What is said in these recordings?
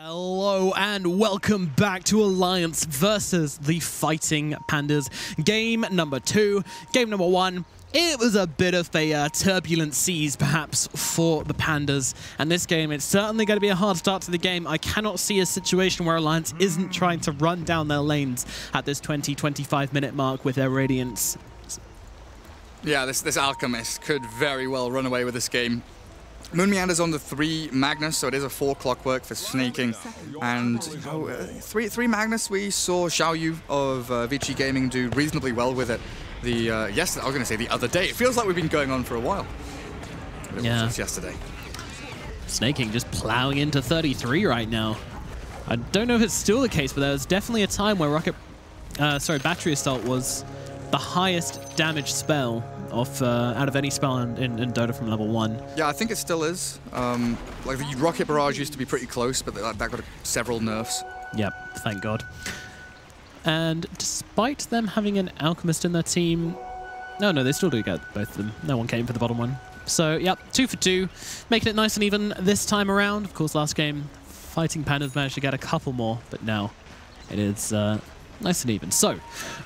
Hello and welcome back to Alliance versus the Fighting Pandas. Game number 2. Game number 1. It was a bit of a turbulent seas, perhaps, for the Pandas. And this game, it's certainly going to be a hard start to the game. I cannot see a situation where Alliance isn't trying to run down their lanes at this 20-25 minute mark with their Radiance. Yeah, this Alchemist could very well run away with this game. Moon Meander's on the 3 Magnus, so it is a 4 clockwork for snaking. And three Magnus, we saw Xiaoyu of Vici Gaming do reasonably well with it. Yesterday, I was going to say the other day. It feels like we've been going on for a while. Yeah. It's yesterday. Snaking just plowing into 33 right now. I don't know if it's still the case, but there was definitely a time where Battery Assault was the highest damage spell out of any spell in Dota from level 1. Yeah, I think it still is. Like the Rocket Barrage used to be pretty close, but that got several nerfs. Yep, thank God. And despite them having an Alchemist in their team, no, they still do get both of them. No one came for the bottom one. So, yep, 2 for 2, making it nice and even this time around. Of course, last game, Fighting Pandas managed to get a couple more, but now it is nice and even. So,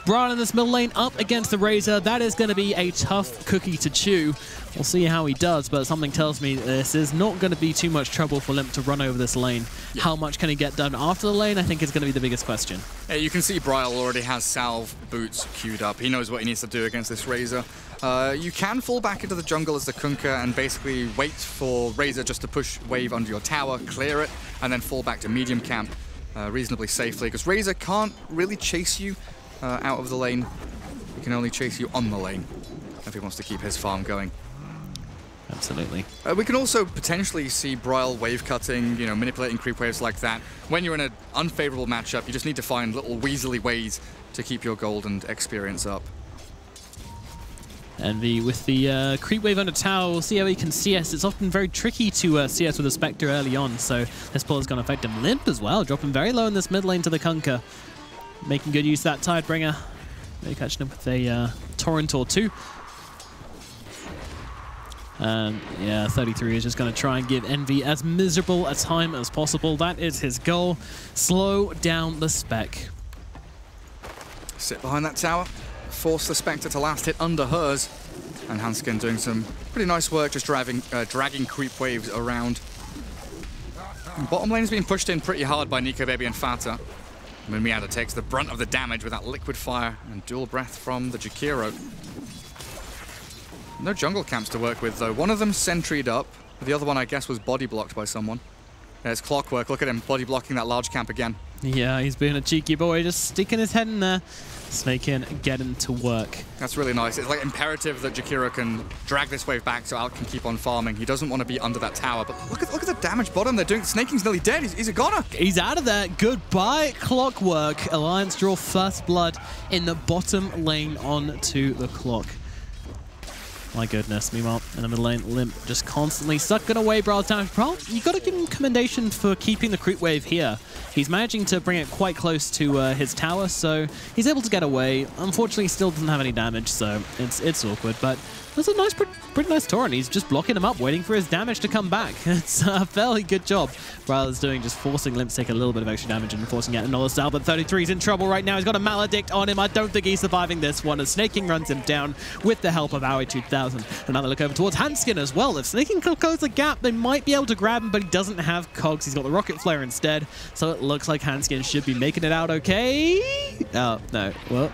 Brian in this middle lane up against the Razor. That is going to be a tough cookie to chew. We'll see how he does, but something tells me this is not going to be too much trouble for Limp to run over this lane. Yeah. How much can he get done after the lane, I think, is going to be the biggest question. Yeah, you can see Bryle already has Salve boots queued up. He knows what he needs to do against this Razor. You can fall back into the jungle as the Kunkka and basically wait for Razor just to push wave under your tower, clear it, and then fall back to medium camp reasonably safely, because Razor can't really chase you out of the lane. He can only chase you on the lane if he wants to keep his farm going. Absolutely. We can also potentially see Bryle wave cutting, manipulating creep waves like that. When you're in an unfavorable matchup, you just need to find little weaselly ways to keep your gold and experience up. And with the creep wave under tower, we'll see how he can CS. It's often very tricky to CS with a Spectre early on, so this pull is going to affect him. Limp as well, dropping very low in this mid lane to the Kunkka. Making good use of that Tidebringer. Maybe catching him with a Torrent or 2. Yeah, 33 is just going to try and give Envy as miserable a time as possible. That is his goal. Slow down the Spec. Sit behind that tower. Force the Spectre to last hit under hers. And Hanskin doing some pretty nice work just dragging creep waves around. And bottom lane is being pushed in pretty hard by Nico Baby and Fata. Moon Meander takes the brunt of the damage with that Liquid Fire and Dual Breath from the Jakiro. No jungle camps to work with, though. One of them sentryed up. The other one, I guess, was body blocked by someone. There's Clockwork. Look at him body blocking that large camp again. Yeah, he's being a cheeky boy, just sticking his head in there. Snaking, getting to work. That's really nice. It's like imperative that Jakiro can drag this wave back so Alk can keep on farming. He doesn't want to be under that tower, but look at the damage bottom they're doing. Snaking's nearly dead. He's a goner. He's out of there. Goodbye, Clockwork. Alliance draw first blood in the bottom lane onto the clock. My goodness. Meanwhile, in the middle lane, Limp just constantly sucking away Bryle's damage. Bryle, you got to give him commendation for keeping the creep wave here. He's managing to bring it quite close to his tower, so he's able to get away. Unfortunately, he still doesn't have any damage, so it's awkward. But that's a nice, pretty nice torrent. He's just blocking him up, waiting for his damage to come back. It's a fairly good job Bryle is doing, just forcing Limp to take a little bit of extra damage and forcing out another style. But 33's in trouble right now. He's got a Maledict on him. I don't think he's surviving this one, as Snaking runs him down with the help of Aoi 2000. Another look over towards Hanskin as well. If Snaking can close the gap, they might be able to grab him, but he doesn't have cogs. He's got the Rocket Flare instead, so it looks like Hanskin should be making it out okay. Oh, no. Well,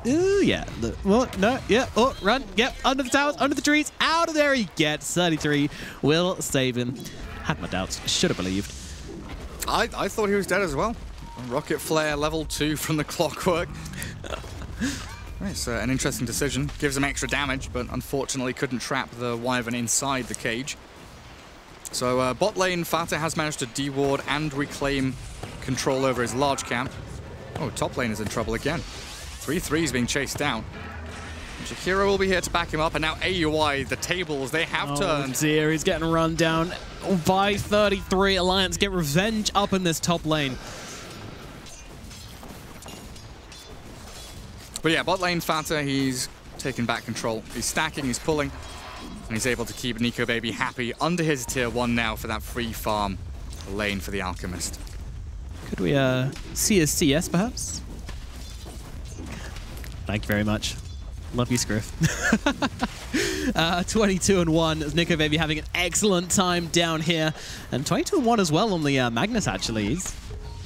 yeah. Well, no, yeah. Oh, run. Yep, under the towers, under the trees. Out of there he gets. 33 will save him. Had my doubts. Should have believed. I thought he was dead as well. Rocket Flare level 2 from the Clockwork. It's an interesting decision. Gives him extra damage, but unfortunately couldn't trap the Wyvern inside the cage. So bot lane, Fata has managed to deward and reclaim control over his large camp. Oh, top lane is in trouble again. 3-3 is being chased down. Jakiro will be here to back him up, and now AUI, the tables, they have turned. Oh dear, he's getting run down by 33. Alliance get revenge up in this top lane. But yeah, bot lane Fata, he's taking back control. He's stacking, he's pulling, and he's able to keep Nico Baby happy under his tier 1 now for that free farm lane for the Alchemist. Could we see a CS, perhaps? Thank you very much. Love you, Scriff. 22-1 as Nico Baby having an excellent time down here. And 22-1 as well on the Magnus, actually.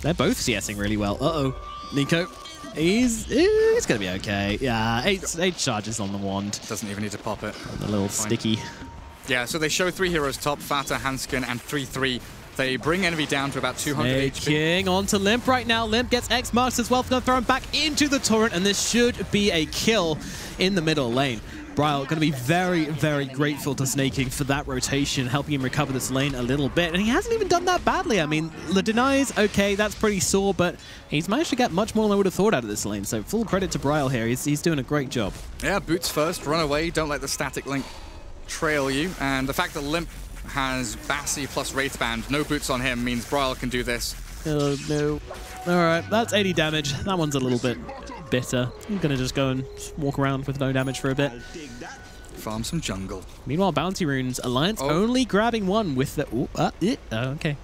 They're both CSing really well. Uh-oh. Nico, he's going to be okay. Yeah, 8 charges on the wand. Doesn't even need to pop it. A little sticky. Yeah, so they show 3 heroes top, Fata, Hanskin, and 3-3. They bring Envy down to about 200 HP. King onto Limp right now. Limp gets X marks as well. Going to throw him back into the torrent, and this should be a kill in the middle lane. Bryle going to be very, very grateful to Snaking for that rotation, helping him recover this lane a little bit. And he hasn't even done that badly. I mean, the denies, okay, that's pretty sore, but he's managed to get much more than I would have thought out of this lane. So full credit to Bryle here. He's doing a great job. Yeah, boots first, run away, don't let the static link trail you. And the fact that Limp has Bassi plus Wraithband, no boots on him, means Bryle can do this. Oh, no. All right, that's 80 damage. That one's a little bit bitter. I'm going to just go and walk around with no damage for a bit. Farm some jungle. Meanwhile, Bounty Runes, Alliance only grabbing one with the... okay.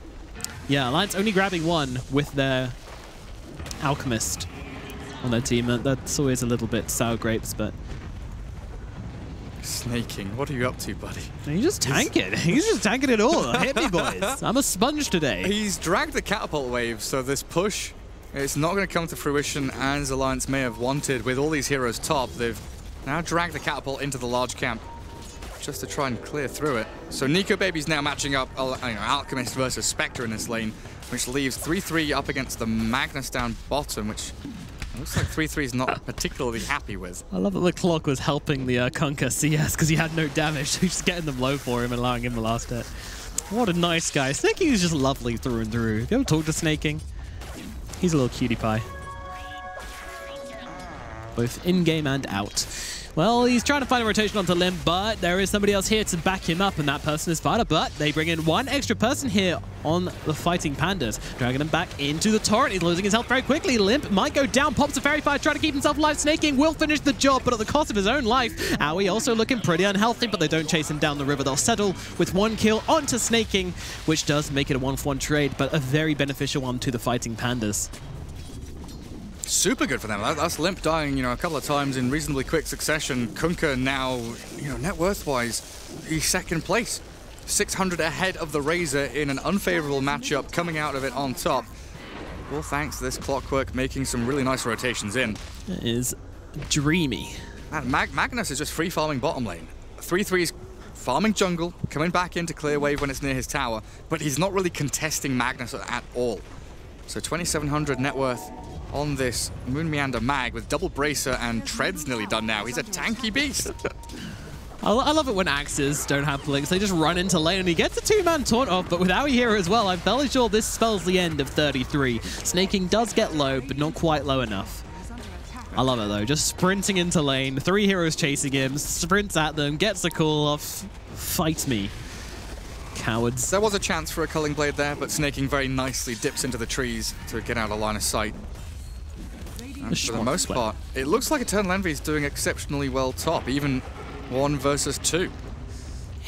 Yeah, Alliance only grabbing one with their Alchemist on their team. That's always a little bit sour grapes, but... Snaking, what are you up to, buddy? He's just tanking. He's just tanking it all. Hit me, boys. I'm a sponge today. He's dragged the catapult wave, so this push, it's not going to come to fruition as Alliance may have wanted. With all these heroes top, they've now dragged the catapult into the large camp just to try and clear through it. So Nico Baby's now matching up Alchemist versus Spectre in this lane, which leaves 3-3 up against the Magnus down bottom, which looks like 3-3 is not particularly happy with. I love that the clock was helping the Kunkka CS because he had no damage. So he's just getting them low for him and allowing him the last hit. What a nice guy. Snaking is just lovely through and through. You ever talk to Snaking? He's a little cutie pie. Both in-game and out. Well, he's trying to find a rotation onto Limb, but there is somebody else here to back him up, and that person is Vada. But they bring in one extra person here on the fighting Pandas, dragging him back into the torrent. He's losing his health very quickly. Limp might go down, pops a Fairy Fire, trying to keep himself alive. Snaking will finish the job, but at the cost of his own life. Owie also looking pretty unhealthy, but they don't chase him down the river. They'll settle with one kill onto Snaking, which does make it a 1-for-1 trade, but a very beneficial one to the fighting Pandas. Super good for them. That's Limp dying, a couple of times in reasonably quick succession. Kunkka now, net worth-wise, he's second place. 600 ahead of the Razor in an unfavorable matchup, coming out of it on top. Well, thanks to this Clockwork making some really nice rotations in. It is dreamy. And Magnus is just free-farming bottom lane. 3-3's farming jungle, coming back into clear wave when it's near his tower, but he's not really contesting Magnus at all. So 2,700 net worth on this Moon Meander Mag with double bracer, and Tread's nearly done now. He's a tanky beast. I love it when axes don't have blinks. They just run into lane, and he gets a 2-man taunt off, but with Owie here as well, I'm fairly sure this spells the end of 33. Snaking does get low, but not quite low enough. I love it, though. Just sprinting into lane, 3 heroes chasing him, sprints at them, gets the call off. Fight me, cowards. There was a chance for a Culling Blade there, but Snaking very nicely dips into the trees to get out of line of sight. And for the most part, it looks like Eternal Envy is doing exceptionally well top, even 1 versus 2.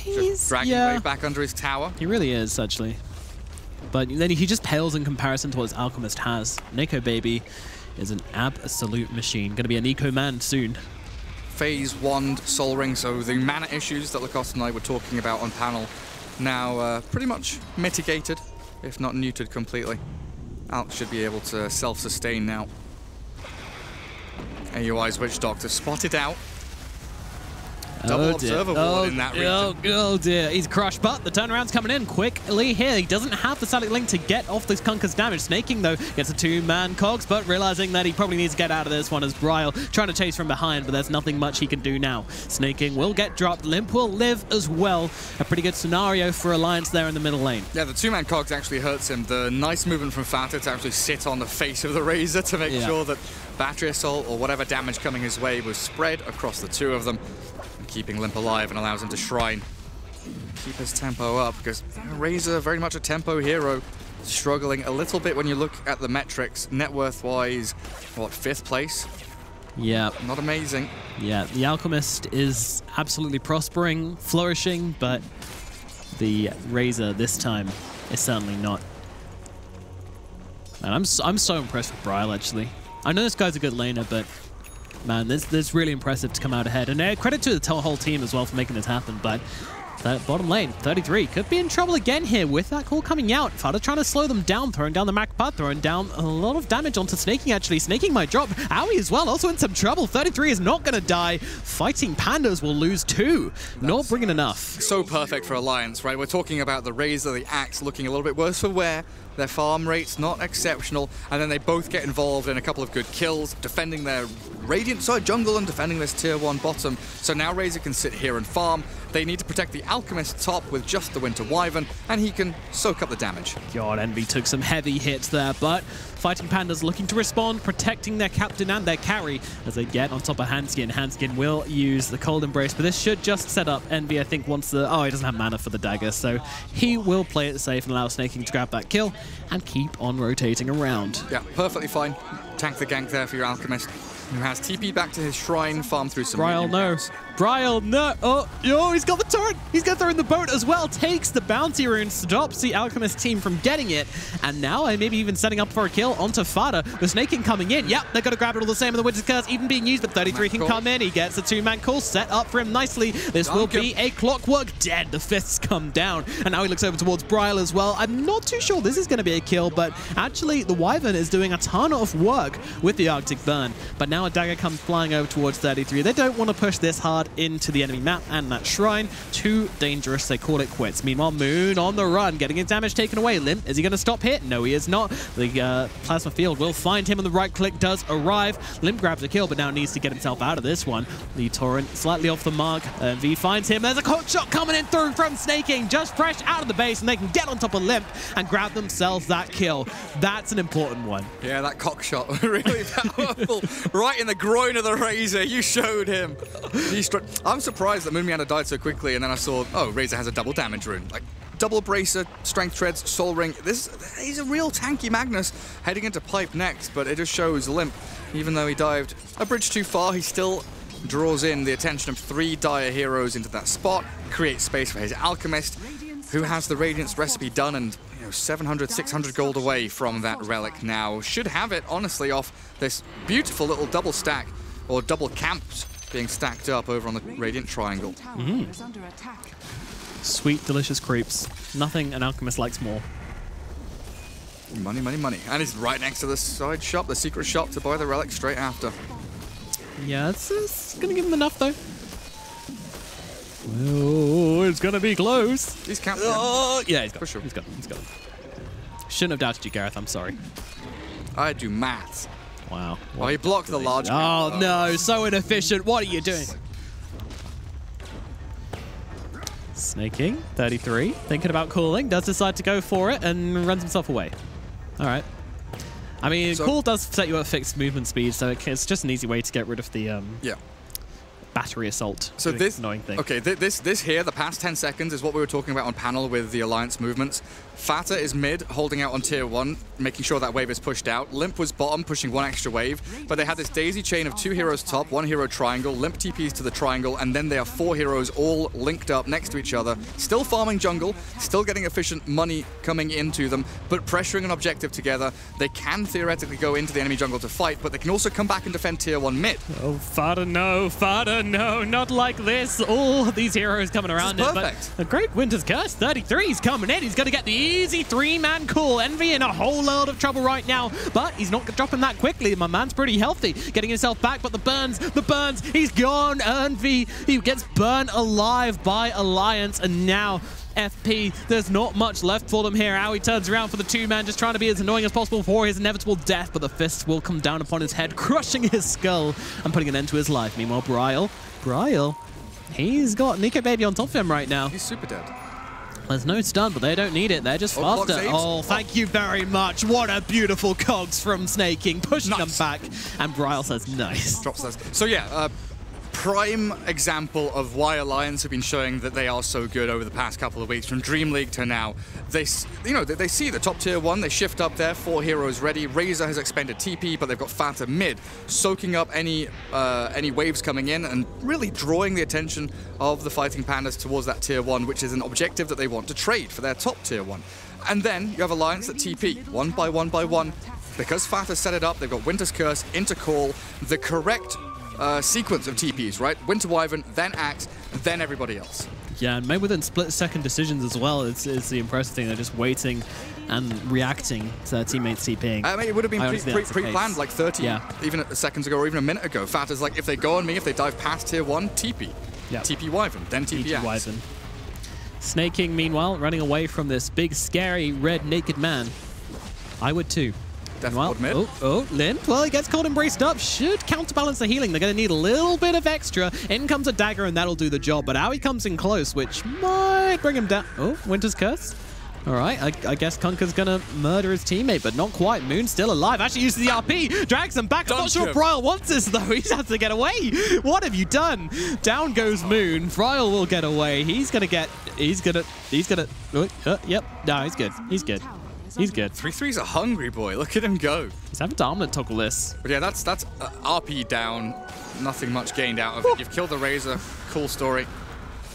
Just dragging way back under his tower. He really is, actually. But then he just pales in comparison to what his Alchemist has. Nico Baby is an absolute machine. Going to be a Nico man soon. Phase Wand, Soul Ring, so the mana issues that Lacoste and I were talking about on panel now pretty much mitigated, if not neutered completely. Alk should be able to self-sustain now. AUI's Witch Doctor spotted out. Double Observer Ward in that region. Oh dear, he's crushed, but the turnaround's coming in quickly here. He doesn't have the Static Link to get off this Kunkka's damage. Snaking, though, gets a 2-man cogs, but realizing that he probably needs to get out of this one as Bryle trying to chase from behind, but there's nothing much he can do now. Snaking will get dropped. Limp will live as well. A pretty good scenario for Alliance there in the middle lane. Yeah, the 2-man cogs actually hurts him. The nice movement from Fata to actually sit on the face of the Razor to make sure that Battery Assault or whatever damage coming his way was spread across the 2 of them, keeping Limp alive and allows him to Shrine. Keep his tempo up, because Razor, very much a tempo hero, struggling a little bit when you look at the metrics. Net worth-wise, what, 5th place? Yeah. Not amazing. Yeah, the Alchemist is absolutely prospering, flourishing, but the Razor this time is certainly not. Man, I'm so impressed with Bryle, actually. I know this guy's a good laner, but man, this is really impressive to come out ahead. And credit to the whole team as well for making this happen, but that bottom lane, 33, could be in trouble again here with that call coming out. Fada trying to slow them down, throwing down the Macpa, throwing down a lot of damage onto Snaking, actually. Snaking might drop. Owie as well, also in some trouble. 33 is not going to die. Fighting Pandas will lose 2. Not bringing enough. So perfect for Alliance, right? We're talking about the Razor, the Axe looking a little bit worse for wear. Their farm rate's not exceptional, and then they both get involved in a couple of good kills, defending their Radiant side jungle and defending this tier 1 bottom. So now Razor can sit here and farm. They need to protect the Alchemist top with just the Winter Wyvern, and he can soak up the damage. God, Envy took some heavy hits there, but Fighting Pandas looking to respond, protecting their captain and their carry as they get on top of Hanskin. Hanskin will use the Cold Embrace, but this should just set up. Envy, I think, wants the... Oh, he doesn't have mana for the dagger, so he will play it safe and allow Snaking to grab that kill and keep on rotating around. Yeah, perfectly fine. Tank the gank there for your Alchemist, who has TP back to his shrine, farm through some... Bryle, no. Bryle, no. Oh, yo, he's got the turret. He's going to throw in the boat as well. Takes the bounty rune, stops the Alchemist team from getting it. And now maybe even setting up for a kill onto Fada. The Snaking coming in. Yep, they're going to grab it all the same. And the Winter's Curse even being used, but 33 can come in. He gets a 2-man call set up for him nicely. This will be a Clockwork dead. The fists come down. And now he looks over towards Bryle as well. I'm not too sure this is going to be a kill, but actually the Wyvern is doing a ton of work with the Arctic Burn. But now a dagger comes flying over towards 33. They don't want to push this hard into the enemy map and that shrine. Too dangerous. They call it quits. Meanwhile, Moon on the run, getting his damage taken away. Limp, is he going to stop here? No, he is not. The Plasma Field will find him, and the right click does arrive. Limp grabs a kill, but now needs to get himself out of this one. The Torrent slightly off the mark. V finds him. There's a cock shot coming in through from Snaking, just fresh out of the base, and they can get on top of Limp and grab themselves that kill. That's an important one. Yeah, that cock shot, really powerful. Right in the groin of the Razor. You showed him. I'm surprised that Moonmeander died so quickly, and then I saw, oh, Razor has a double damage rune. Like, double bracer, strength treads, soul ring. He's a real tanky Magnus heading into pipe next, but it just shows Limp. Even though he dived a bridge too far, he still draws in the attention of 3 dire heroes into that spot, creates space for his Alchemist, who has the Radiance recipe done, and 700, 600 gold away from that relic now. Should have it, honestly, off this beautiful little double stack, or double camps being stacked up over on the Radiant Triangle. Sweet, delicious creeps. Nothing an Alchemist likes more. Money, money, money. And he's right next to the side shop, the secret shop, to buy the relic straight after. Yeah, it's going to give him enough, though. Oh, it's going to be close. He's counting. Oh, yeah, he's got for sure. He's got it. Shouldn't have doubted you, Gareth. I'm sorry. I do maths. Wow. Oh, he blocked the large. Oh, no. So inefficient. What are you doing? Snaking, 33. Thinking about calling. Does decide to go for it and runs himself away. All right. I mean, call does set you at fixed movement speed, so it's just an easy way to get rid of the battery assault. So this annoying thing. Okay, this here, the past 10 seconds is what we were talking about on panel with the Alliance movements. Fata is mid, holding out on tier 1, making sure that wave is pushed out. Limp was bottom, pushing 1 extra wave, but they had this daisy chain of 2 heroes top, 1 hero triangle. Limp TPs to the triangle, and then they are 4 heroes all linked up next to each other, still farming jungle, still getting efficient money coming into them, but pressuring an objective together. They can theoretically go into the enemy jungle to fight, but they can also come back and defend tier 1 mid. Oh, Fada, no. Fada, no. Not like this. All these heroes coming around it. But a great Winter's Curse. 33 is coming in. He's going to get the easy 3-man call. Envy in a whole load of trouble right now, but he's not dropping that quickly. My man's pretty healthy, getting himself back, but the burns, he's gone. Envy, he gets burned alive by Alliance, and now FP, there's not much left for them here. Owie turns around for the 2-man, just trying to be as annoying as possible for his inevitable death, but the fists will come down upon his head, crushing his skull and putting an end to his life. Meanwhile, Bryle, he's got Nico Baby on top of him right now. He's super dead. There's no stun, but they don't need it. They're just faster. Oh, thank you very much. What a beautiful cogs from Snaking, pushing them back. And Bryle says, nice. Drops those. So yeah, prime example of why Alliance have been showing that they are so good over the past couple of weeks, from Dream League to now. They see the top tier 1, they shift up there, 4 heroes ready. Razor has expended TP, but they've got Fata mid, soaking up any waves coming in and really drawing the attention of the Fighting Pandas towards that tier 1, which is an objective that they want to trade for their top tier 1. And then you have Alliance that TP, 1 by 1 by 1, because Fat has set it up, they've got Winter's Curse into Call, the correct sequence of TPs, right? Winter Wyvern, then Axe, then everybody else. Yeah, and maybe within split-second decisions as well. It's the impressive thing. They're just waiting and reacting to their teammates TPing. I mean, it would have been pre-planned like 30 even seconds ago or even a minute ago. Fat is like, if they go on me, if they dive past tier 1, TP. TP Wyvern, then TP Axe. Wyvern. Snaking, meanwhile, running away from this big, scary, red, naked man. I would too. Definitely. Lin. Well, he gets cold and braced up. Should counterbalance the healing. They're going to need a little bit of extra. In comes a dagger, and that'll do the job. But Aoi comes in close, which might bring him down. Oh, Winter's Curse. All right, I guess Kunker's going to murder his teammate, but not quite. Moon's still alive. Actually uses the RP. Drags him back. I'm not sure Fryle wants this, though. He has to get away. What have you done? Down goes Moon. Fryle will get away. He's going to get... He's going to... Yep. No, he's good. He's good. He's good. 3-3's a hungry boy. Look at him go. He's having to armlet toggle this. But yeah, that's RP down. Nothing much gained out of it. You've killed the Razor. Cool story.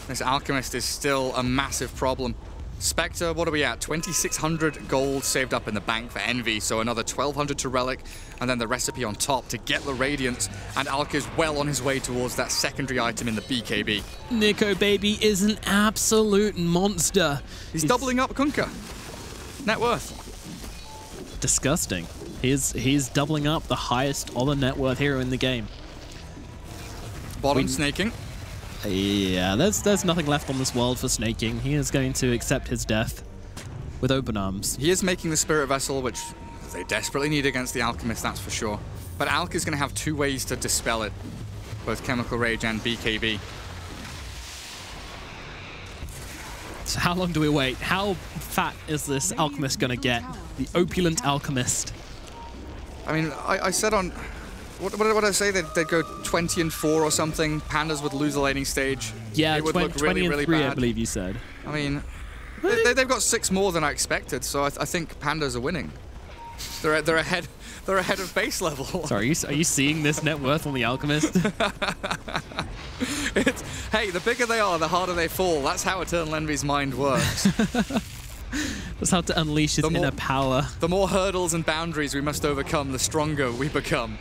This Alchemist is still a massive problem. Spectre, what are we at? 2,600 gold saved up in the bank for Envy, so another 1,200 to Relic, and then the recipe on top to get the Radiance, and Alka is well on his way towards that secondary item in the BKB. Nico Baby is an absolute monster. He's doubling up Kunker. Net worth. Disgusting. He's doubling up the highest all the net worth hero in the game. Bottom snaking. Yeah, there's nothing left on this world for snaking. He is going to accept his death with open arms. He is making the Spirit Vessel, which they desperately need against the Alchemist, that's for sure. But Alka is going to have two ways to dispel it, both Chemical Rage and BKB. So how long do we wait? How fat is this Alchemist going to get? The opulent Alchemist. I mean, I said on... What did I say? They'd go 20-4 or something. PandaS would lose the laning stage. Yeah, it would look 20 really, and 3, really bad. I believe you said. I mean, they've got 6 more than I expected, so I think PandaS are winning. They're ahead. They're ahead of base level. Sorry, are you seeing this net worth on the Alchemist? Hey, the bigger they are, the harder they fall. That's how Eternal Envy's mind works. That's how to unleash his inner power. The more hurdles and boundaries we must overcome, the stronger we become.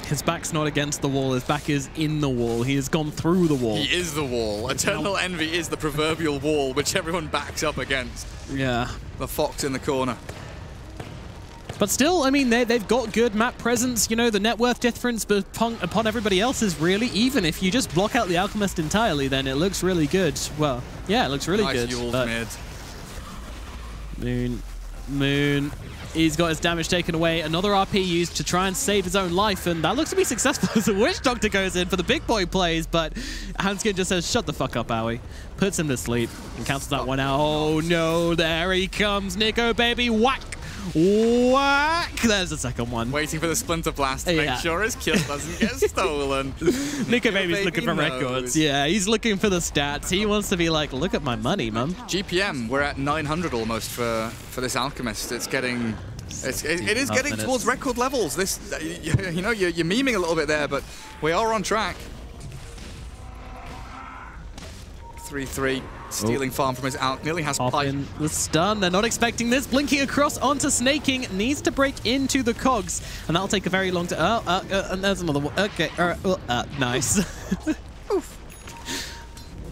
His back's not against the wall, his back is in the wall. He has gone through the wall. He is the wall. Eternal Envy is the proverbial wall which everyone backs up against. Yeah. The fox in the corner. But still, I mean, they've got good map presence. You know, the net worth difference upon everybody else is really even. If you just block out the Alchemist entirely, then it looks really good. Well, yeah, it looks really good. Nice mid. Moon. He's got his damage taken away. Another RP used to try and save his own life, and that looks to be successful as the Witch Doctor goes in for the big boy plays, but Hanskin just says, shut the fuck up, Aoi. Puts him to sleep and cancels that one out. Oh no, there he comes, Nico Baby. Whack! Whack! There's the second one. Waiting for the Splinter Blast to make sure his kill doesn't get stolen. Nico Baby's looking for records. Yeah, he's looking for the stats. He wants to be like, look at my money, man. GPM, we're at 900 almost for this Alchemist. It's getting... It is getting towards record levels. This, you know, you're memeing a little bit there, but we are on track. 3-3. Stealing farm from his out. Nearly has pipe. The stun. They're not expecting this. Blinking across onto Snaking. Needs to break into the cogs. And that'll take a very long time. And there's another one. Okay. Nice. That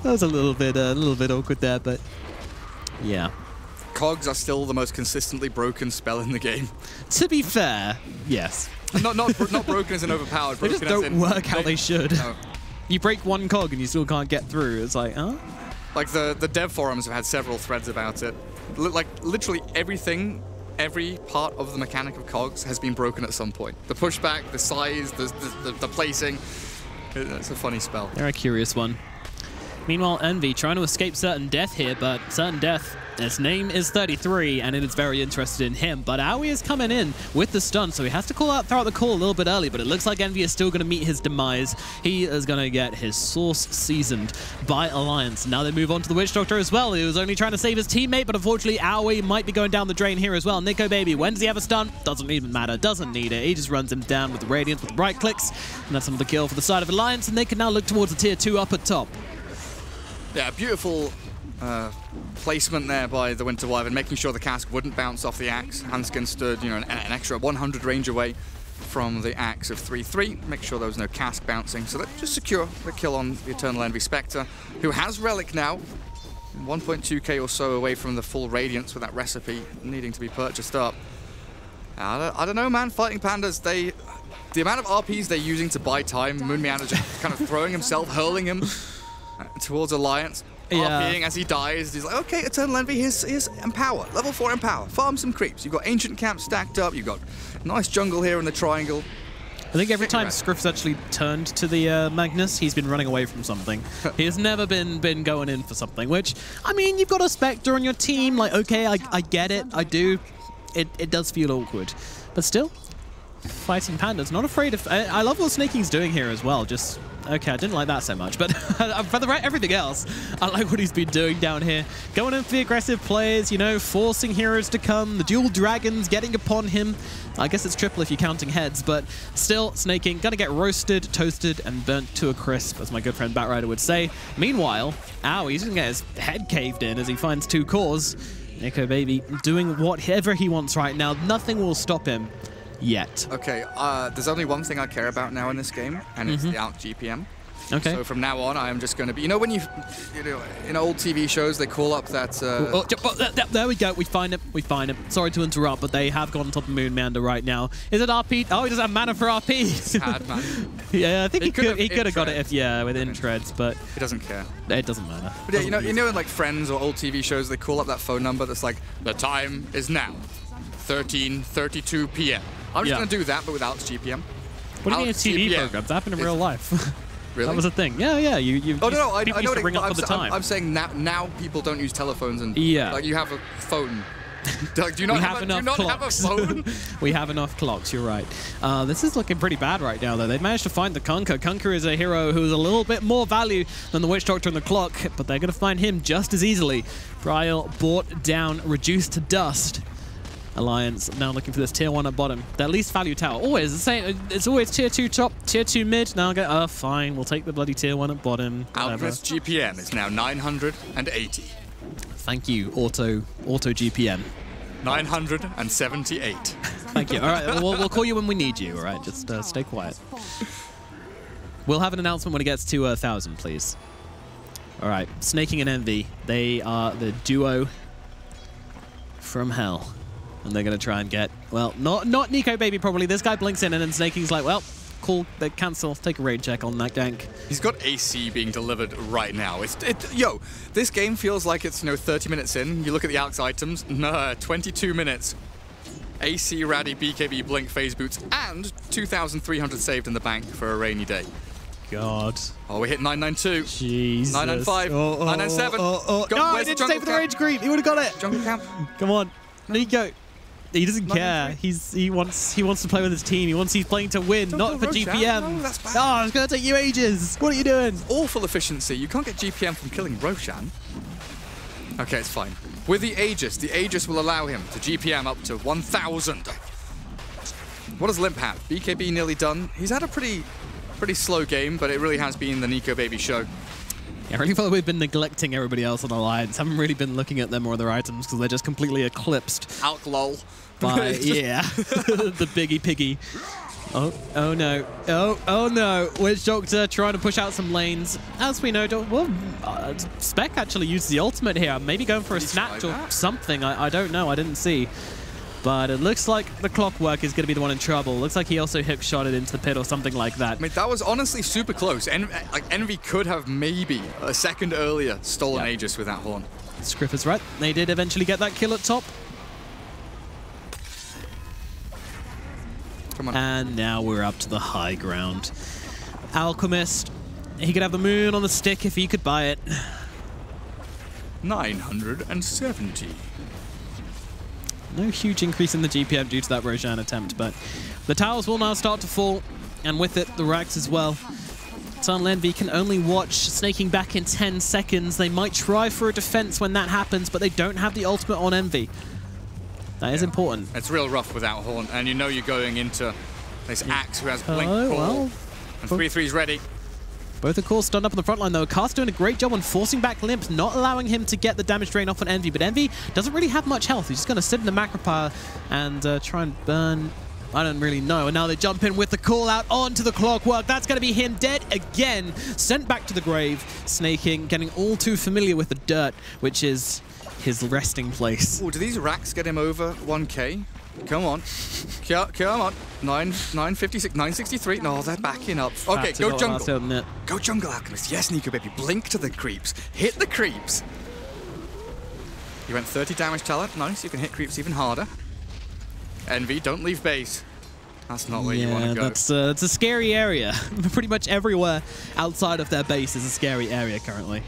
was a little bit awkward there, but yeah. Cogs are still the most consistently broken spell in the game. To be fair, yes. Not broken as in overpowered. They just don't work how they should. No. You break one cog and you still can't get through. It's like, huh? Like the dev forums have had several threads about it. Like literally everything, every part of the mechanic of cogs has been broken at some point. The pushback, the size, the placing. It's a funny spell. They're a curious one. Meanwhile, Envy trying to escape Certain Death here, but Certain Death, his name is 33, and it is very interested in him. But Aoi is coming in with the stun, so he has to throw out the call a little bit early, but it looks like Envy is still going to meet his demise. He is going to get his source seasoned by Alliance. Now they move on to the Witch Doctor as well. He was only trying to save his teammate, but unfortunately Aoi might be going down the drain here as well. Nico Baby, when does he have a stun? Doesn't even matter, doesn't need it. He just runs him down with the Radiance, with the right clicks, and that's another kill for the side of Alliance, and they can now look towards the tier 2 up at top. Yeah, beautiful placement there by the Winter Wyvern, making sure the cask wouldn't bounce off the axe. Hanskin stood, you know, an extra 100 range away from the axe of 3-3. Make sure there was no cask bouncing, so that just secure the kill on the Eternal Envy Spectre, who has Relic now. 1.2k or so away from the full Radiance with that recipe needing to be purchased up. I don't know, man. Fighting Pandas, the amount of RPs they're using to buy time, Moon Meander just kind of throwing himself, hurling him towards Alliance. RPing as he dies. He's like, okay, Eternal Envy, here's Empower. Level 4 Empower. Farm some creeps. You've got Ancient Camp stacked up. You've got nice jungle here in the triangle. I think every time Scriff's actually turned to the Magnus, he's been running away from something. He has never been going in for something, which, I mean, you've got a Spectre on your team. Like, okay, I get it. I do. It does feel awkward. But still, fighting Pandas, not afraid of... I love what Snaking's doing here as well. Just... Okay, I didn't like that so much, but for everything else, I like what he's been doing down here. Going in for the aggressive players, you know, forcing heroes to come, the dual dragons getting upon him. I guess it's triple if you're counting heads, but still, Snaking gonna get roasted, toasted, and burnt to a crisp, as my good friend Batrider would say. Meanwhile, he's gonna get his head caved in as he finds 2 cores. Nico Baby doing whatever he wants right now. Nothing will stop him. Yet. Okay, there's only one thing I care about now in this game, and it's the out GPM. Okay. So from now on, I am just going to be... You know when you know, in old TV shows, they call up that... There we go. We find him. We find him. Sorry to interrupt, but they have gone on top of Moon Meander right now. Is it RP? Oh, he doesn't have mana for RP. Sad, man. Yeah, I think he could have got it if, with Intreads, but... He doesn't care. It doesn't matter. But yeah, you know in like Friends or old TV shows, they call up that phone number that's like, the time is now, 13:32 p.m. I'm just going to do that, but without GPM. What do you mean it's TV programs? That happened in real life. Really? That was a thing. Yeah. Oh, no, I know to bring up for the time. I'm saying now people don't use telephones and... Yeah. Like, you have a phone. Like, do you not have a phone? We have enough clocks, you're right. This is looking pretty bad right now, though. They've managed to find the Kunkka. Kunkka is a hero who's a little bit more value than the Witch Doctor and the Clock, but they're going to find him just as easily. Bryle brought down, reduced to dust. Alliance now looking for this tier 1 at bottom. Their least value tower. Always the same. It's always tier 2 top, tier 2 mid. Now go, fine, we'll take the bloody tier 1 at bottom. Alchemist GPM is now 980. Thank you, auto GPM. 978. Thank you. All right, we'll call you when we need you. All right, just stay quiet. We'll have an announcement when it gets to 1,000, please. All right, Snaking and Envy. They are the duo from hell. And they're going to try and get, well, not Nico Baby probably. This guy blinks in and then Snaking's like, well, cool, they cancel. Take a raid check on that gank. He's got AC being delivered right now. Yo, this game feels like it's, 30 minutes in. You look at the Alex items. No, 22 minutes. AC, Raddy, BKB, Blink, Phase Boots, and 2,300 saved in the bank for a rainy day. God. Oh, we hit 992. Jesus. 995. 997. No, I didn't save for the rage creep. He would have got it. Jungle camp. Come on. Nico. He doesn't care. He wants to play with his team. He's playing to win, not for GPM. No, that's bad. Oh, it's gonna take you ages. What are you doing? Awful efficiency. You can't get GPM from killing Roshan. Okay, it's fine. With the Aegis will allow him to GPM up to 1,000. What does Limp have? BKB nearly done. He's had a pretty slow game, but it really has been the Nico Baby show. Yeah, I really feel like we've been neglecting everybody else on Alliance. Haven't really been looking at them or their items because they're just completely eclipsed. Lol. By, yeah, the Biggie Piggy. Oh no. Oh no. Witch Doctor trying to push out some lanes. As we know, Spec actually used the ultimate here. Maybe going for a snatch or something. I don't know. I didn't see. But it looks like the Clockwork is going to be the one in trouble. Looks like he also hook-shotted into the pit or something like that. I mean, that was honestly super close. Envy could have maybe a second earlier stolen Aegis with that horn. Scriff is right. They did eventually get that kill at top. Come on. And now we're up to the high ground. Alchemist, he could have the moon on the stick if he could buy it. 970. No huge increase in the GPM due to that Roshan attempt, but the towers will now start to fall, and with it, the racks as well. Eternal Envy can only watch, Snaking back in 10 seconds. They might try for a defense when that happens, but they don't have the ultimate on Envy. That is important. It's real rough without horn, and you know you're going into this Axe who has Blink Call, and 3-3's ready. Both, of course, stunned up on the front line, though. Cast doing a great job on forcing back Limp, not allowing him to get the damage drain off on Envy. But Envy doesn't really have much health. He's just going to sit in the macro pile and try and burn. I don't really know. And now they jump in with the call out onto the Clockwork. That's going to be him dead again. Sent back to the grave. Snaking, getting all too familiar with the dirt, which is his resting place. Oh, do these racks get him over 1k? Come on. Come on. 956, 963. No, they're backing up. Okay, go jungle. Go jungle, Alchemist. Yes, Nico, baby. Blink to the creeps. Hit the creeps. You went 30 damage talent. Nice. You can hit creeps even harder. Envy, don't leave base. That's not where you want to go. That's a scary area. Pretty much everywhere outside of their base is a scary area currently.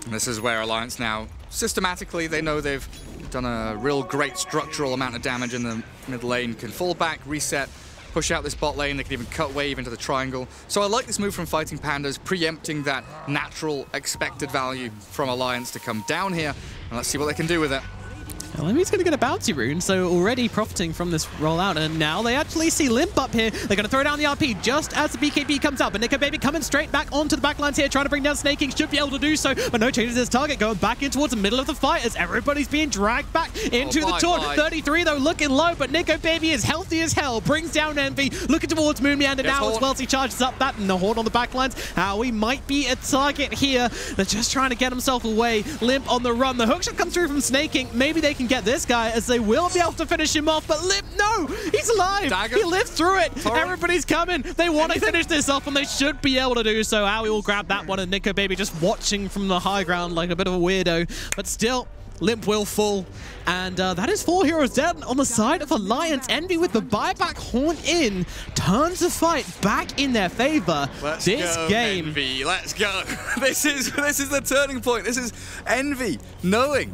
And this is where Alliance now, systematically, they know they've done a real great structural amount of damage in the mid lane, can fall back, reset, push out this bot lane, they can even cut wave into the triangle. So I like this move from Fighting Pandas, preempting that natural expected value from Alliance to come down here, and let's see what they can do with it. Well, he's going to get a bounty rune, so already profiting from this rollout, and now they actually see Limp up here. They're going to throw down the RP just as the BKB comes up, and Nico Baby coming straight back onto the backlines here, trying to bring down Snaking, should be able to do so, but no changes his target, going back in towards the middle of the fight as everybody's being dragged back into the taunt. 33 though, looking low, but Nico Baby is healthy as hell, brings down Envy, looking towards Moon Meander now as well as he charges up that, and the Horde on the backlines. Howie might be a target here. They're just trying to get himself away. Limp on the run. The hookshot comes through from Snaking. Maybe they can get this guy as they will be able to finish him off, but Limp, no! He's alive! Dagger. He lived through it! Everybody's coming! They want to finish this off, and they should be able to do so. Howie will grab that one, and Nico Baby just watching from the high ground like a bit of a weirdo. But still, Limp will fall. And that is 4 heroes dead on the side of Alliance. Envy with the buyback horn in turns the fight back in their favor. Let's go, Envy. Let's go. This is the turning point. This is Envy knowing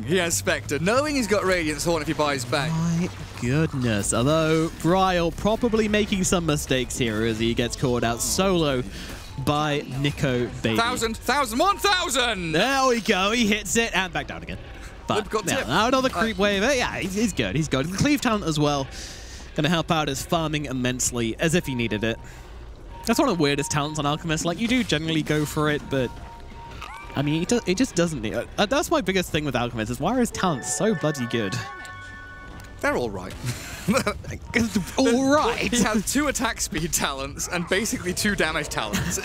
he has Spectre, knowing he's got Radiant's Horn if he buys back. My goodness. Although Bryle probably making some mistakes here as he gets called out solo by Nico Baby. 1,000, 1,000! There we go. He hits it and back down again. But yeah, another creep wave. Yeah, he's good. He's good. The cleave talent as well. Going to help out his farming immensely, as if he needed it. That's one of the weirdest talents on Alchemist. Like, you do generally go for it, but I mean, it just doesn't need it. That's my biggest thing with Alchemist, is why are his talents so bloody good? They're all right. All right. He has 2 attack speed talents and basically 2 damage talents.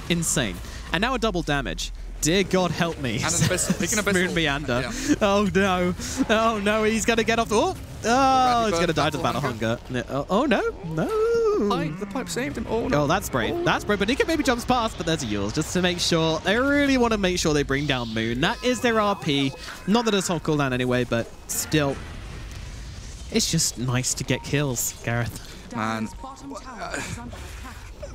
Insane. And now a double damage. Dear God, help me. And an abyssal. Moon Meander. Yeah. Oh no. Oh no, he's going to get off the... Oh, he's going to die to battle hunger. Oh no. No. The pipe saved him. Oh no. Oh, that's brave. That's brave. But Nico Baby jumps past, but there's a Yules just to make sure. They really want to make sure they bring down Moon. That is their RP. Not that it's on cooldown anyway, but still. It's just nice to get kills, Gareth. Man.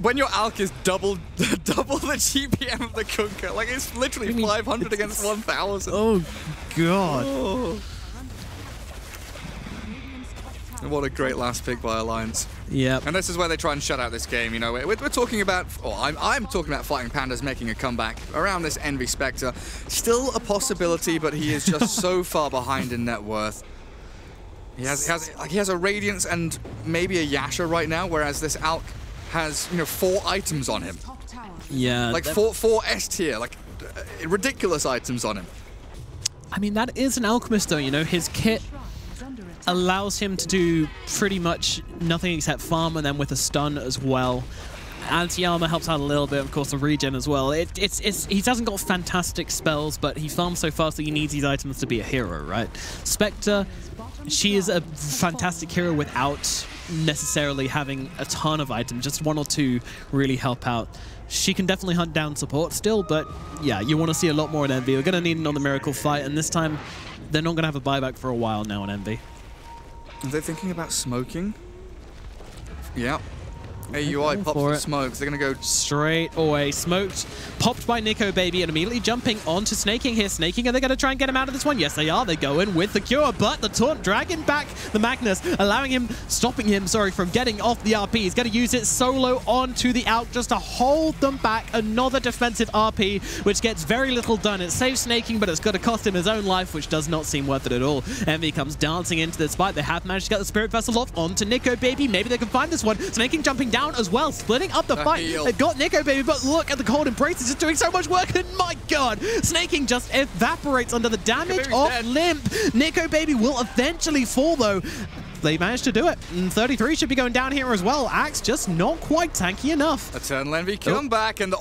When your Alk is double the GPM of the Kunkka, like it's literally 500 against 1,000. Oh God. Oh. What a great last pick by Alliance. Yeah. And this is where they try and shut out this game. You know, we're talking about, or I'm talking about Fighting Pandas making a comeback around this Envy Spectre. Still a possibility, but he is just so far behind in net worth. He has a Radiance and maybe a Yasha right now, whereas this Alk has, 4 items on him. Yeah. Like 4 S tier, like ridiculous items on him. I mean, that is an Alchemist though, his kit allows him to do pretty much nothing except farm, and then with a stun as well. Anti-armor helps out a little bit, of course, the regen as well. He hasn't got fantastic spells, but he farms so fast that he needs these items to be a hero, right? Spectre, she is a fantastic hero without necessarily having a ton of items. Just 1 or 2 really help out. She can definitely hunt down support still, but yeah, you want to see a lot more in Envy. We're going to need another Miracle fight, and this time they're not going to have a buyback for a while now in Envy. Are they thinking about smoking? Yeah. AUI pops the smokes. They're going to go straight away. Smoked, popped by Nico Baby, and immediately jumping onto Snaking here. Snaking, are they going to try and get him out of this one? Yes, they are. They go in with the cure, but the taunt dragging back the Magnus, stopping him, from getting off the RP. He's going to use it solo onto the Alk just to hold them back. Another defensive RP, which gets very little done. It saves Snaking, but it's going to cost him his own life, which does not seem worth it at all. Envy comes dancing into this fight. They have managed to get the Spirit Vessel off onto Nico Baby. Maybe they can find this one. Snaking jumping down as well, splitting up the fight. They've got Nico Baby, but look at the cold embrace. It's just doing so much work, and my god, Snaking just evaporates under the damage of Limp. Nico Baby will eventually fall, though. They managed to do it, and 33 should be going down here as well. Axe just not quite tanky enough. Eternal Envy come back, and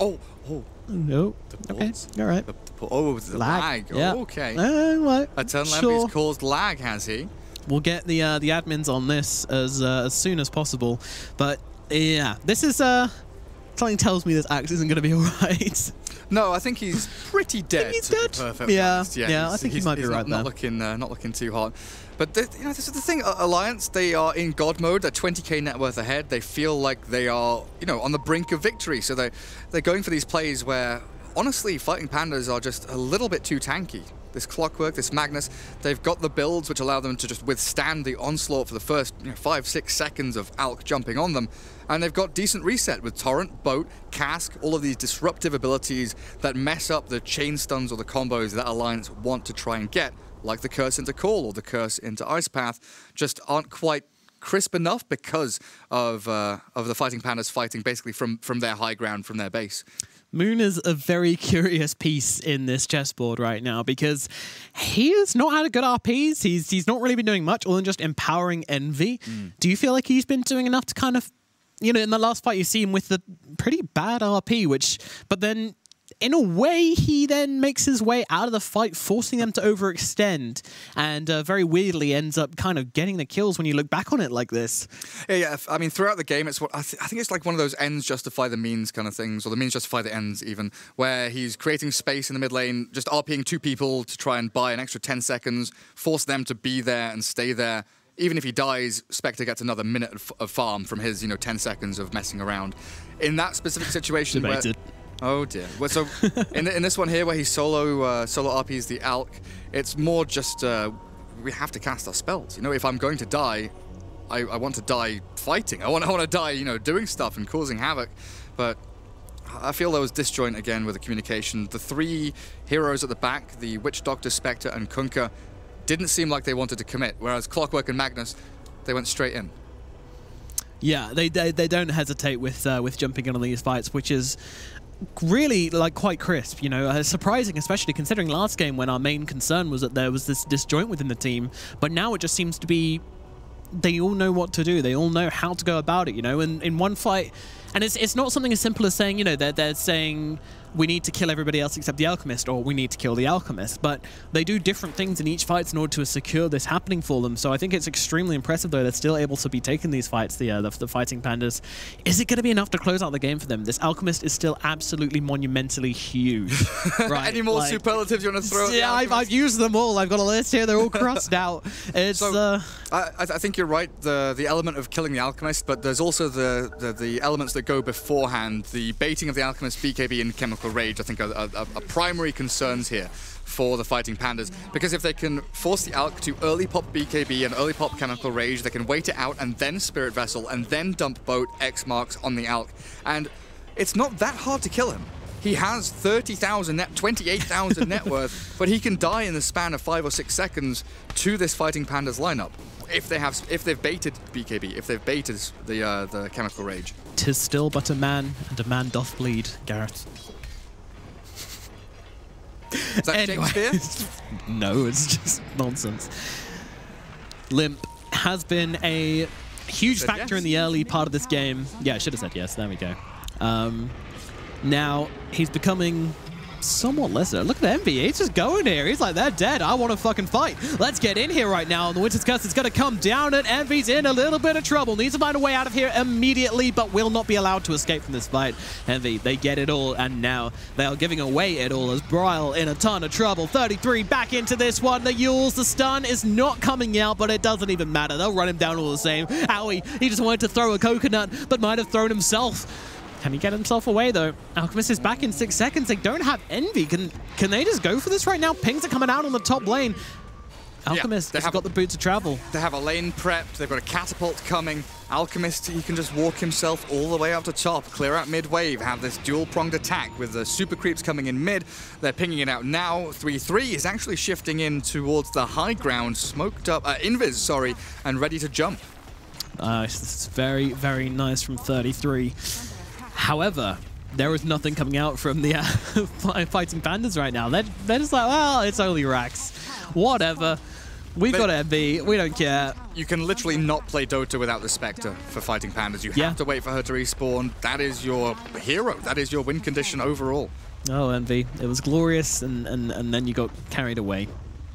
no. Okay, all right. The lag. Yeah. Okay. What? Eternal Envy's caused lag, has he? We'll get the admins on this as soon as possible. But yeah, this is something tells me this Axe isn't going to be all right. No, I think he's pretty dead. He's dead. Yeah, I think he might be right there. Not looking too hot. But this is the thing. Alliance, they are in God mode. They're 20k net worth ahead. They feel like they are, on the brink of victory. So they're going for these plays where, honestly, Fighting Pandas are just a little bit too tanky. This Clockwork, this Magnus, they've got the builds which allow them to just withstand the onslaught for the first 5-6 seconds of Alk jumping on them. And they've got decent reset with Torrent, Boat, Cask, all of these disruptive abilities that mess up the chain stuns or the combos that Alliance want to try and get, like the Curse into Call or the Curse into Ice Path, just aren't quite crisp enough because of the Fighting Pandas fighting basically from their high ground, from their base. Moon is a very curious piece in this chessboard right now because he has not had a good RPs. He's not really been doing much other than just empowering Envy. Do you feel like he's been doing enough to kind of, in the last fight you see him with the pretty bad RP, but then in a way, he then makes his way out of the fight, forcing them to overextend, and very weirdly ends up kind of getting the kills when you look back on it like this. Yeah. I mean, throughout the game, it's I think it's like one of those ends justify the means kind of things, or the means justify the ends even, where he's creating space in the mid lane, just RPing 2 people to try and buy an extra 10 seconds, force them to be there and stay there. Even if he dies, Spectre gets another minute of farm from his, 10 seconds of messing around. In that specific situation, oh dear. Well, so in this one here, where he solo RPs the Alk, it's more just we have to cast our spells. If I'm going to die, I want to die fighting. I want to die, doing stuff and causing havoc. But I feel there was disjoint again with the communication. The 3 heroes at the back, the Witch Doctor, Spectre, and Kunkka, didn't seem like they wanted to commit. Whereas Clockwork and Magnus, they went straight in. Yeah, they don't hesitate with jumping in on these fights, which is really quite crisp, surprising, especially considering last game when our main concern was that there was this disjoint within the team, but now it just seems to be they all know what to do, they all know how to go about it, in one fight. And it's not something as simple as saying, they're saying we need to kill everybody else except the Alchemist, or we need to kill the Alchemist. But they do different things in each fight in order to secure this happening for them. So I think it's extremely impressive, though, they're still able to be taking these fights, the Fighting Pandas. Is it going to be enough to close out the game for them? This Alchemist is still absolutely monumentally huge. Right? Any more superlatives you want to throw at the Alchemist? I've used them all. I've got a list here. They're all crossed out. It's I think you're right, the element of killing the Alchemist, but there's also the elements that go beforehand. The baiting of the Alchemist, BKB, and Chemical Rage, I think, are primary concerns here for the Fighting Pandas, because if they can force the Alk to early pop BKB and early pop Chemical Rage, they can wait it out and then Spirit Vessel and then dump Boat X marks on the Alk, and it's not that hard to kill him. He has 30,000 net, 28,000 net worth, but he can die in the span of 5 or 6 seconds to this Fighting Pandas lineup. If they've baited BKB, if they've baited the Chemical Rage. 'Tis still but a man, and a man doth bleed, Gareth. Is that Shakespeare? No, it's just nonsense. Limp has been a huge factor in the early part of this game. Yeah, I should have said yes. There we go. Now, he's becoming somewhat lesser. Look at Envy. He's just going here. He's like, they're dead. I want to fucking fight. Let's get in here right now. And the Winter's Curse is going to come down, and Envy's in a little bit of trouble. Needs to find a way out of here immediately, but will not be allowed to escape from this fight. Envy, they get it all, and now they are giving away it all as Bryle in a ton of trouble. 33 back into this one. The Yules, the stun is not coming out, but it doesn't even matter. They'll run him down all the same. Owie, he just wanted to throw a coconut, but might have thrown himself. Can he get himself away, though? Alchemist is back in 6 seconds. They don't have Envy. Can they just go for this right now? Pings are coming out on the top lane. Alchemist has got the boots of travel. They have a lane prepped. They've got a catapult coming. Alchemist, he can just walk himself all the way up to top, clear out mid-wave, have this dual-pronged attack with the super creeps coming in mid. They're pinging it out now. 3-3 is actually shifting in towards the high ground, smoked up, Invis, sorry, and ready to jump. This is very, very nice from 33. However, there is nothing coming out from the Fighting Pandas right now. They're just like, well, it's only Rax. Whatever. We've got Envy. We don't care. You can literally not play Dota without the Spectre for Fighting Pandas. You have to wait for her to respawn. That is your hero. That is your win condition overall. Oh, Envy. It was glorious, and then you got carried away.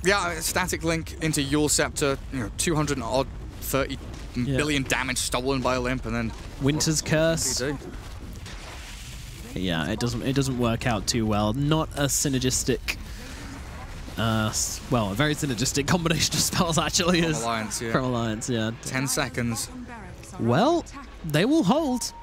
Yeah, static link into Yule Scepter, 200 and odd 30 billion damage stolen by Olymp, and then Winter's Curse. Yeah, it doesn't work out too well. Not a synergistic, well, a very synergistic combination of spells actually is. From Alliance, yeah. 10 seconds. Well, they will hold.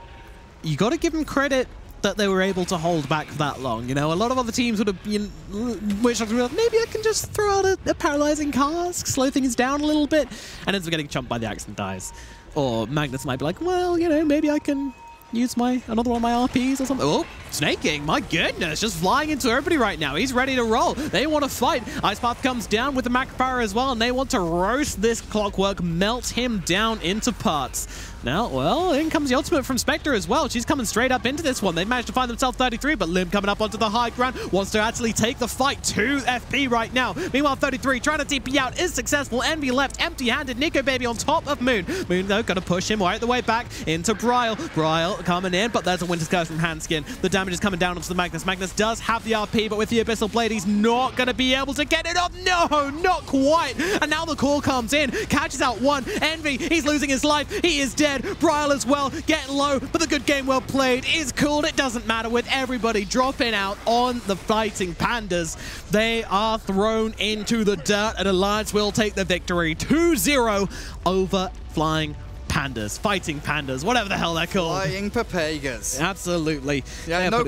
You got to give them credit that they were able to hold back for that long. A lot of other teams would have been, maybe I can just throw out a paralyzing cask, slow things down a little bit, and ends up getting chumped by the axe and dies. Or Magnus might be like, well, maybe I can use another one of my RPs or something. Oh, Snaking, my goodness, just flying into everybody right now. He's ready to roll. They want to fight. Ice Path comes down with the Macro Power as well, and they want to roast this Clockwork, melt him down into parts. Now, well, in comes the ultimate from Spectre as well. She's coming straight up into this one. They've managed to find themselves 33, but Lim coming up onto the high ground wants to actually take the fight to FP right now. Meanwhile, 33 trying to TP out is successful. Envy left empty-handed. Nico Baby on top of Moon. Moon, though, going to push him right the way back into Bryle. Bryle coming in, but there's a Winter's Curse from Handskin. The damage is coming down onto the Magnus. Magnus does have the RP, but with the Abyssal Blade, he's not going to be able to get it off. No, not quite. And now the call comes in. Catches out one. Envy, he's losing his life. He is dead. Bryle as well, getting low, but the good game well played is cooled. It doesn't matter with everybody dropping out on the Fighting Pandas. They are thrown into the dirt, and Alliance will take the victory 2-0 over Fighting Pandas, whatever the hell they're called. Flying Papagas. Absolutely. Yeah, no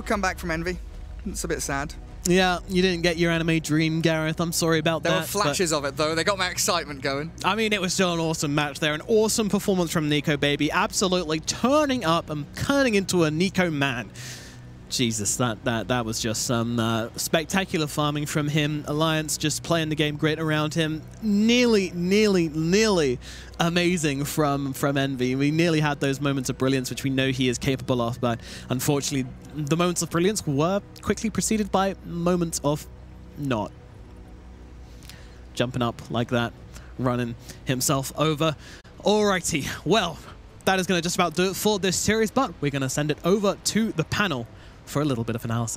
comeback from Envy. It's a bit sad. Yeah, you didn't get your anime dream, Gareth. I'm sorry about that. There were flashes of it, though. They got my excitement going. I mean, it was still an awesome match there. An awesome performance from Nico Baby. Absolutely turning up and turning into a Nico man. Jesus, that was just some spectacular farming from him. Alliance just playing the game great around him. Nearly amazing from Envy. We nearly had those moments of brilliance, which we know he is capable of, but unfortunately, the moments of brilliance were quickly preceded by moments of not. Jumping up like that, running himself over. Alrighty, well, that is going to just about do it for this series, but we're going to send it over to the panel for a little bit of analysis.